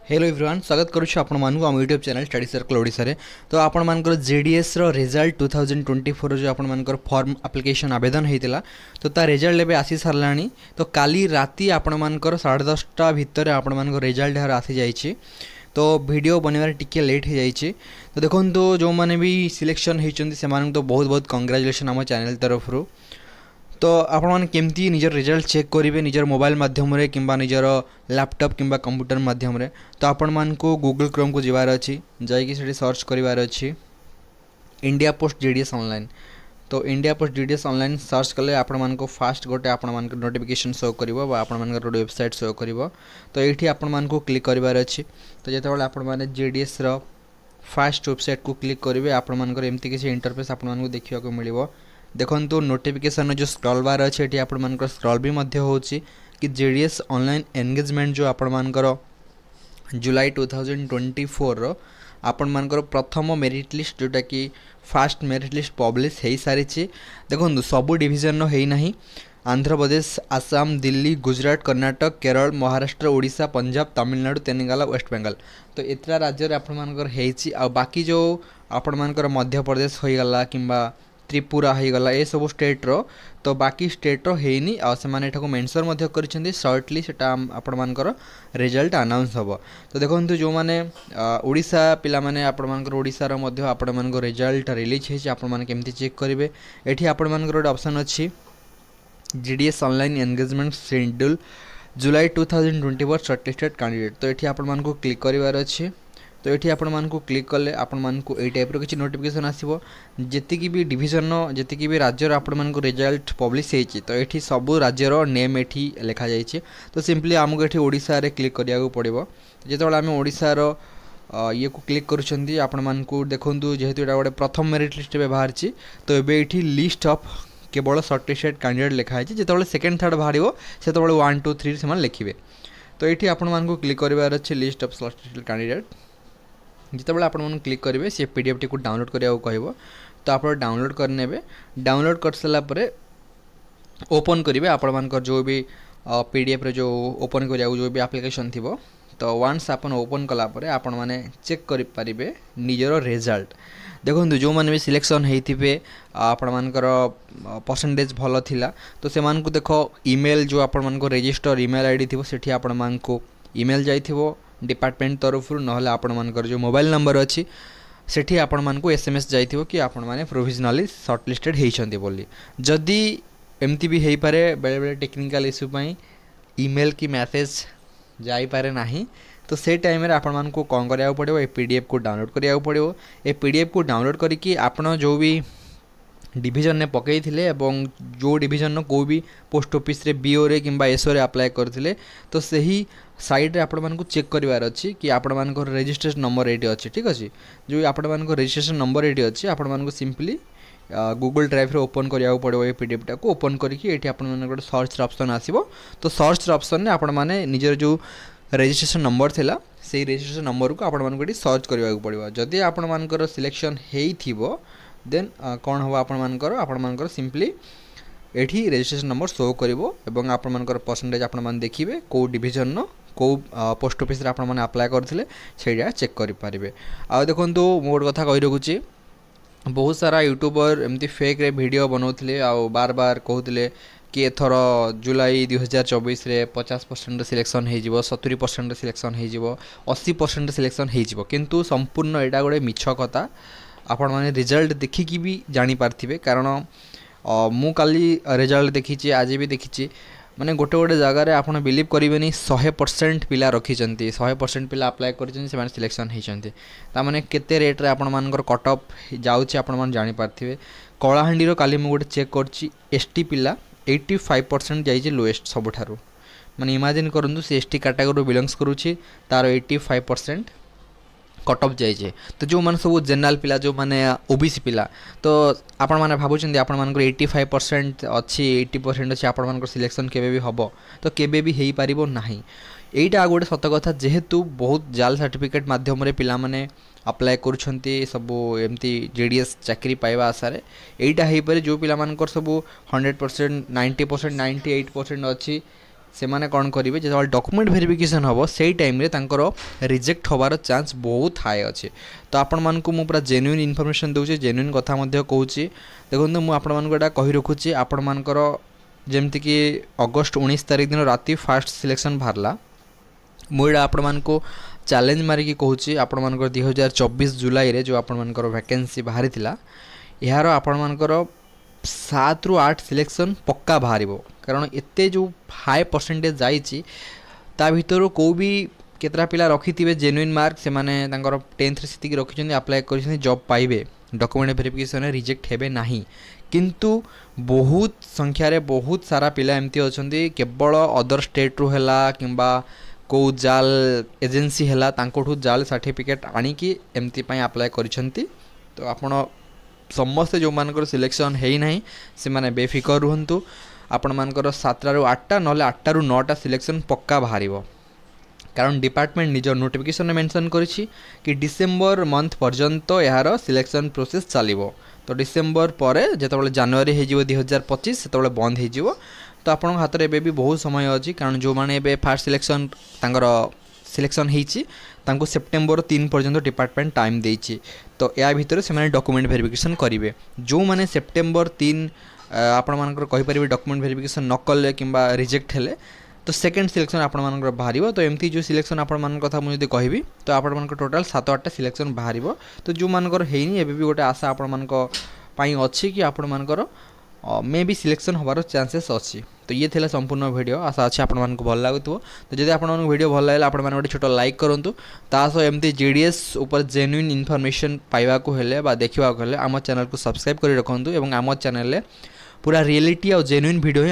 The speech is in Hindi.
हेलो एवरीवन स्वागत करुछु आपण मानकु हम YouTube channel study circle Odisha रे। तो आपण मानकर जेडीएस रो रिजल्ट 2024 रो जो आपण मानकर फॉर्म एप्लिकेशन आवेदन हेतिला तो ता रिजल्ट एबे आसी सरलानी। तो काली राती आपण मानकर 10:30 भितर आपण मानकर रिजल्ट हर आसी जाईछि। तो वीडियो बनवार टिके लेट हो जाइए। तो देखो जो मैंने भी सिलेक्शन होती से तो बहुत बहुत कंग्रेचुलेशन आम चैनल तरफ रू। तो आपण मैंने केमती निजर रिजल्ट चेक करेंगे निजर मोबाइल माध्यम कि निजर लैपटॉप किंबा कंप्यूटर माध्यम रे। तो आपण मान को गूगल क्रोम को जीवार अच्छी जाकि सर्च करार अच्छी इंडिया पोस्ट जेडीएस ऑनलाइन। तो India post JDS online search कले आपण मान को फास्ट गोटे आपण मान को नोटिफिकेशन शो करिवो बा आपण मान को वेबसाइट शो करिवो। तो एठी आपण मान को क्लिक करिवार अछि। तो जेतेबेले आपण माने जेडीएस रो फास्ट वेबसाइट को क्लिक करिवे आपण मान को एमती किसी इंटरफेस आपण मान को देखिया को मिलिवो। देखंतु नोटिफिकेशन जो स्क्रॉल बार अछि एठी आपण मान को स्क्रॉल भी मध्य होछि कि जेडीएस ऑनलाइन एंगेजमेंट जो आपण मान को जुलाई 2024 रो आपण मानकर प्रथम मेरिट लिस्ट जोटा कि फास्ट मेरिट लिस्ट पब्लिश हो सारी। देखो सबू डिविजन है ना आंध्र प्रदेश आसाम दिल्ली गुजरात कर्नाटक केरल महाराष्ट्र ओडिशा पंजाब तमिलनाडु तेलंगाना वेस्ट बेंगल। तो इतना राज्य आपण मानकर हेछि। आ बाकी जो आपण मानकर मध्य प्रदेश हो गला किंबा त्रिपुरा हो गला ए सब स्टेट रो। तो बाकी स्टेट रो हेनी आ से माने एठाको मेंशन मध्य करछन्ती शॉर्टली सेटा आपण मानकर रिजल्ट अनाउंस हबो। तो देखंतु जो माने ओडिशा पिला माने आपण मानकर ओडिशा रो मध्य आपण मानकर रिजल्ट रिलीज हेछि आपण माने केमति चेक करिवे। एठी आपण मानकर एक ऑप्शन अछि जेडीएस ऑनलाइन एंगेजमेंट शेड्यूल जुलाई 2024 शॉर्टलिस्टेड कैंडिडेट। तो एठी आपण मानको क्लिक करिवार अछि। तो ये आपण मानक क्लिक कले आपण मानक ए टाइप किसी नोटिफिकेशन आसो जी भी डिविजन जी भी राज्यर आपण मानक रिजल्ट पब्लिश होती। तो ये सबू राज्यर नेम एठी लिखा जाइए। तो सिंपली आमको ये ओडिशा रे क्लिक करिया पड़ो। जिते आम ओडिशार ये को क्लिक करुँच आपण मानक देखूँ जेहेतु ये गोटे प्रथम मेरिट लिस्ट बाहर। तो ये लिस्ट ऑफ केवल शॉर्टलिस्टेड कैंडिडेट लिखाई जिते सेकेंड थर्ड बाहर से 1 2 3 से लिखे। तो ये आपण मानक क्लिक करार अच्छे लिस्ट ऑफ शॉर्टलिस्टेड कैंडिडेट जितेबाला आपण क्लिक करेंगे सी पीडीएफ टी को डाउनलोड करने को। तो आप डाउनलोड करने डाउनलोड कर सारा ओपन करेंगे आपण मानकर जो भी पीडीएफ रे जो ओपन करिया जो भी एप्लिकेशन थी। तो वन्स आपन ओपन कलापर आपण माने चेक करि परिबे निजर रिजल्ट। देखो जो मैंने भी सिलेक्शन होते आपण मानकर परसेंटेज भल थिला। तो से मानकु देखो ईमेल जो आपण मानक रजिस्टर ईमेल आईडी थी सेठी आपण मानकु ईमेल जाइथिबो डिपार्टमेंट तरफ ना आपण मानकर जो मोबाइल नंबर अच्छी सेठी आपण मानकु एसएमएस जाइथिबो कि आपण माने प्रोविजनली शॉर्टलिस्टेड हेइछन्ती बोली। जदि एमती भी हेइ पारे बेले बेले टेक्निकल इश्यू पई ईमेल की मैसेज जाई पारे नाही। तो से टाइम रे आपण मानकु कोन करिया पड़िबो ए पीडीएफ को डाउनलोड करिया पड़िबो। ए पीडीएफ को डाउनलोड करिकि आपण जो भी डिविजन ने पकई थिले एवं जो डिविजन को भी पोस्ट ऑफिस रे बीओ रे किंबा एसओ रे अप्लाई करथिले तो सही साइड रे आपण मानकु चेक करिवार अछि कि आपण मानक रजिस्ट्रेशन नंबर एटी अछि। ठीक अछि जो आपण मानक रजिस्ट्रेशन नंबर एटी अछि आपण मानकु सिंपली गूगल ड्राइव रे ओपन करिया पड़ो। ए पीडीएफ टा को ओपन करिकि एटी आपण मानक सर्च ऑप्शन आसीबो। तो सर्च ऑप्शन ने आपण माने निजर जो रजिस्ट्रेशन नंबर थिला से रजिस्ट्रेशन नंबर को आपण मानकु सर्च करिया पड़ो। जदि आपण मानकर सिलेक्शन हेइ थिबो देन कौन हम आपण सिंपली एठी रजिस्ट्रेशन नंबर शो करिवो एवं आपण मानकर परसेंटेज आपण मान देखिबे को डिविजन नो को पोस्ट ऑफिस रे आपण मान अप्लाई करथिले सेटा चेक करि पारिबे। आ देखंतु मोर कथा कहि रखुची बहुत सारा यूट्यूबर एमती फेक रे वीडियो बनाउथिले आ बार बार कहउथिले कि एथर जुलाई 2024 रे 50% सिलेक्शन हो जिवो 70% सिलेक्शन हो जिवो 80% सिलेक्शन हो जिवो। किंतु संपूर्ण एटा गोटे मिछ कथा आपण माने रिजल्ट देखिकी भी जानी पार्थिबे। कारण मु काली रिजल्ट देखी आज भी देखी माने गोटे गोटे जगार आपड़ बिलीव करेंगे 100% पिला रखी 100% पिला अप्लाई कर सिलेक्शन होती ताने केते रेट रे आपण मानकर कट ऑफ जाउची आपण मान जानी पार्थिबे। कलाहांडी रो काली मु गोटे चेक करची एसटी पिला 85% जाइए लोएस्ट सबुठारु माने इमेजिन करंतु से एसटी कैटेगरी बिलोंग्स करूची तार 85% कट ऑफ जाइए। तो जो मैंने सब जनरल पिला जो माने ओबीसी पिला तो आपण माने भाबुचंदी आपण मानकर 85% अच्छी 80% अच्छी आपण मानकर सिलेक्शन केबे भी हबो तो केबे भी हेई पारिबो नाही। एटा गोटे सत कथा जेहेतु बहुत जाल सर्टिफिकेट माध्यम रे पिला माने अप्लाई करुछंती सब एमती जेडीएस चाकरी पाइबा आशा रे एटा हेई पारे जो पिला मानकर सब 100% 90% 98% अच्छी से माने कौन करेंगे जो डॉक्यूमेंट वेरिफिकेशन हम से टाइम रिजेक्ट होबार चांस बहुत हाई अच्छे। तो आपण मानकु मु पूरा जेन्युइन इनफॉरमेशन दूसरी जेन्युइन कथा कहूँ देखो मुझे कही रखुच्छी आपण मानकर जमती कि अगस्ट 19 तारिख दिन राति फास्ट सिलेक्शन बाहरला मुझे आपण मानकु चैलेंज मारिकी कहूँ आपण मानकर 2024 जुलाई रे जो आपण मानकर वैकेंसी बाहरी थिला यार आपण मानकर 7 ରୁ 8 सिलेक्शन पक्का बाहर कारण एते जो हाई परसेंटेज जाइए ता भितर को भी केतरा पिला रखिथिबे जेन्युइन मार्क से माने तांकर 10th रे रखिछन अप्लाई कर जॉब पाइबे डॉक्यूमेंट वेरिफिकेशन रिजेक्ट हेबे नाही किंतु बहुत संख्या रे बहुत सारा पिला एमती अछंती केवल अदर स्टेट रु हैला किंबा को जाल एजेंसी हैला तांकोठु जाल सर्टिफिकेट आनिकी एमती पई अप्लाई करिसंती। तो आपण समस्ते जो मानकर सिलेक्शन है ना से माने बेफिकर रुहंतु आपण मानकर 7 ରୁ 8टा नले 8टा ରୁ 9टा सिलेक्शन पक्का बाहर कारण डिपार्टमेंट निज नोटिफिकेशन मेंशन करिछि कि डिसेंबर मंथ पर्यंत यार सिलेक्शन प्रोसेस चलिबो। तो डिसेंबर पर जिते जनवरी हो 2025 से बंद हो तो आपण हाथ में भी बहुत समय अच्छी कारण जो मैंने फास्ट सिलेक्शन तांकर सिलेक्शन होती सेप्टेम्बर 3 पर्यंत डिपार्टमेंट टाइम देछि। तो या भितर से डॉक्यूमेंट वेरिफिकेशन करेंगे जो मैंने सेप्टेम्बर 3 आपण मानकर कहीपर डॉक्यूमेंट वेरिफिकेशन न कले कि रिजेक्ट हेले तो सेकेंड सिलेक्शन आपण मानकर बाहर। तो एमती जो सिलेक्शन आपण मान कथा मुझे कहबी तो आपण मानकर टोटाल 7-8टा सिलेक्शन बाहर। तो जो मानकर हेनी एबे भी गोटे आशा आपण मान अच्छी कि आपण मानकर मे भी सिलेक्शन होबार चांसेस अच्छी। तो ये थिला संपूर्ण वीडियो आशा अच्छी आपण मानक भल लागुथबो। तो जदि आपण मानक वीडियो भल लागला आपण मान गोटे छोट लाइक करंतु तासो एमती जीडीएस ऊपर जेन्युइन इनफॉरमेशन पाइबा को हेले बा देखिबा को हेले आम चैनल को सब्सक्राइब करि रखंतु एवं आम चैनल पूरा रियलिटी और जेन्युइन वीडियो ही